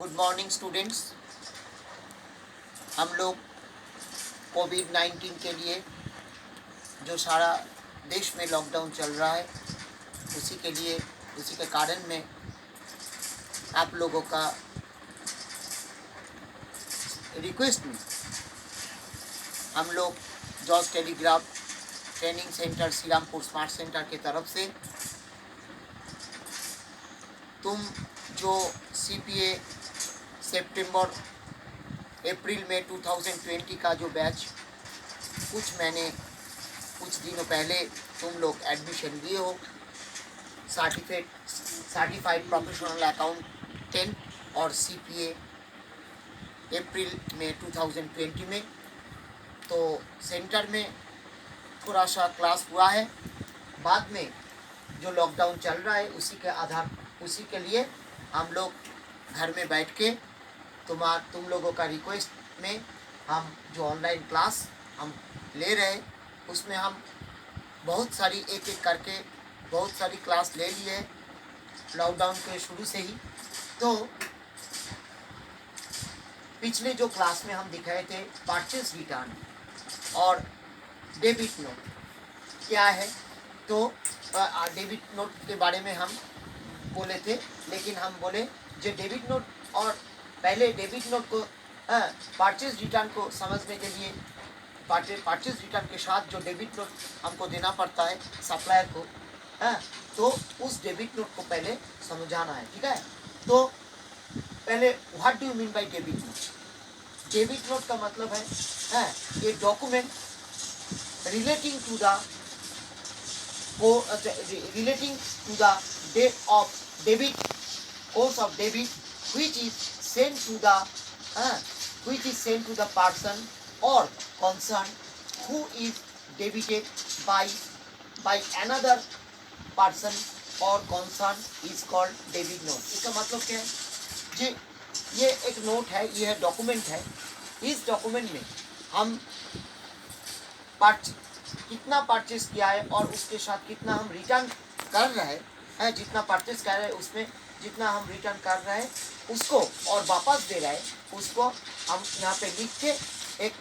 Good morning students. हम लोग कोविड-19 के लिए जो सारा देश में लॉकडाउन चल रहा है उसी के कारण में आप लोगों का रिक्वेस्ट में हम लोग जॉस telegraph training centre Shrirampur smart centre के तरफ से तुम जो सीपीए सितंबर अप्रैल में 2020 का जो बैच कुछ दिनों पहले तुम लोग एडमिशन लिए हो सर्टिफाइड प्रोफेशनल अकाउंटेंट और सीपीए अप्रैल में 2020 में, तो सेंटर में थोड़ा सा क्लास हुआ है। बाद में जो लॉकडाउन चल रहा है उसी के लिए हम लोग घर में बैठ के तुम लोगों का रिक्वेस्ट में हम जो ऑनलाइन क्लास हम ले रहे हैं उसमें हम बहुत सारी एक एक करके बहुत सारी क्लास ले लिए हैं लॉकडाउन के शुरू से ही। तो पिछले जो क्लास में हम दिखाए थे परचेज रिटर्न और डेबिट नोट क्या है, तो डेबिट नोट के बारे में हम बोले थे, लेकिन हम बोले जो डेबिट नोट और पहले डेबिट नोट को परचेज रिटर्न को समझने के लिए परचेज रिटर्न के साथ जो डेबिट नोट हमको देना पड़ता है सप्लायर को, तो उस डेबिट नोट को पहले समझाना है। ठीक है, तो पहले what do you mean by debit note. Debit note का मतलब है ये document relating to the date of debit course of debit which is sent to the person or concern who is debited by another person or concern is called debit note। इसका मतलब क्या है जी, ये एक नोट है, ये document है। इस डॉक्यूमेंट में हम कितना परचेज किया है और उसके साथ कितना हम रिटर्न कर रहे हैं, जितना परचेज कर रहे हैं उसमें जितना हम रिटर्न कर रहे हैं उसको और वापस दे रहे हैं उसको हम यहाँ पे लिख के एक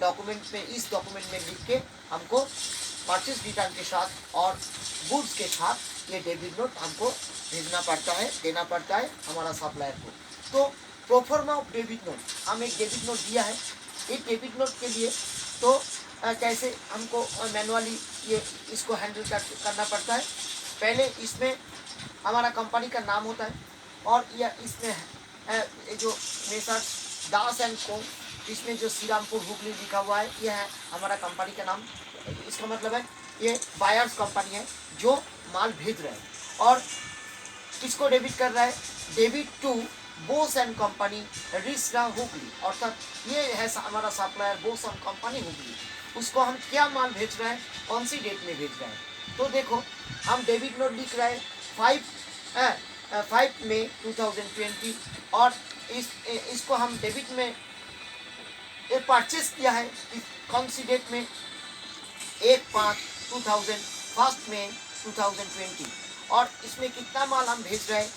डॉक्यूमेंट में, इस डॉक्यूमेंट में लिख के हमको परचेज रिटर्न के साथ और गुड्स के साथ ये डेबिट नोट हमको भेजना पड़ता है, देना पड़ता है हमारा सप्लायर को। तो प्रोफॉर्मा ऑफ डेबिट नोट, हम एक डेबिट नोट दिया है। एक डेबिट नोट के लिए तो कैसे हमको मैनुअली ये इसको हैंडल करना पड़ता है। पहले इसमें हमारा कंपनी का नाम होता है और यह इसमें जो मेसर्स दास एंड को, इसमें जो श्रीरामपुर हुगली लिखा हुआ है यह है हमारा कंपनी का नाम। इसका मतलब है ये बायर्स कंपनी है जो माल भेज रहा है और किसको डेबिट कर रहा है, debit to Bose and company Rishra Hooghly, अर्थात ये है हमारा supplier Bose and company Hooghly. उसको हम क्या माल भेज रहे हैं, कौन सी डेट में भेज रहे हैं। तो देखो हम डेबिट नोट लिख रहे हैं 5 मई 2020 और इसको हम डेबिट में एक परचेज किया है कौन सी डेट में, 1 मई 2020 और इसमें कितना माल हम भेज रहे हैं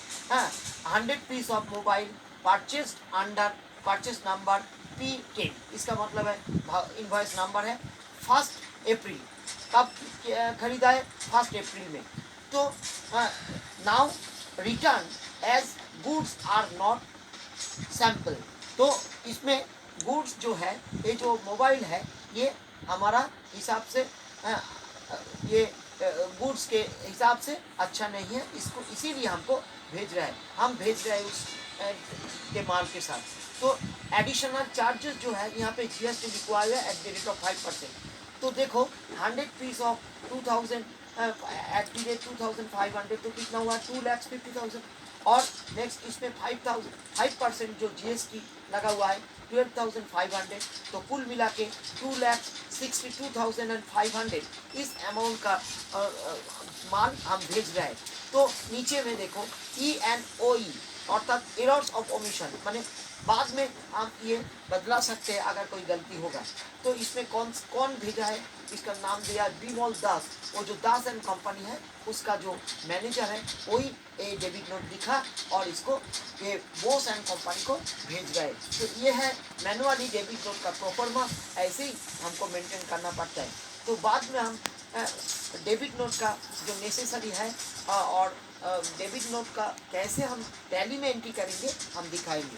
100 piece of mobile purchase under purchase number P10। इसका मतलब है इनवॉइस नंबर है 1 अप्रैल, कब खरीदा है 1 अप्रैल में। तो now return as goods are not sample, तो इसमें गुड्स जो है ये जो मोबाइल है ये हमारा हिसाब से ये गुड्स के हिसाब से अच्छा नहीं है, इसको इसीलिए हमको भेज रहा है, हम भेज रहे हैं उस के माल के साथ। तो एडिशनल चार्जेस जो है यहाँ पे जीएसटी लिखवा हुआ है @5%। तो देखो 100 piece of 2000 at the rate 2500 तो कितना हुआ 2,50,000 और नेक्स्ट इसमें 5% जो जीएसटी लगा हुआ है 12,500, तो कुल मिला के 2,62,500 इस अमाउंट का माल हम भेज रहे हैं। तो नीचे में देखो ENOE अर्थात एरर्स ऑफ ओमिशन, माने बाद में हम ये बदला सकते हैं अगर कोई गलती होगा। तो इसमें कौन कौन भेजा है, इसका नाम दिया बिमल दास, वो जो दास एंड कंपनी है उसका जो मैनेजर है वही ये डेबिट नोट लिखा और इसको ये बोस एंड कंपनी को भेज गए। तो ये है मैनुअली डेबिट नोट का प्रोफॉर्मा, ऐसे ही हमको मेंटेन करना पड़ता है। तो बाद में हम डेबिट नोट का जो नेसेसरी है और डेबिट नोट का कैसे हम टैली में एंट्री करेंगे हम दिखाएंगे।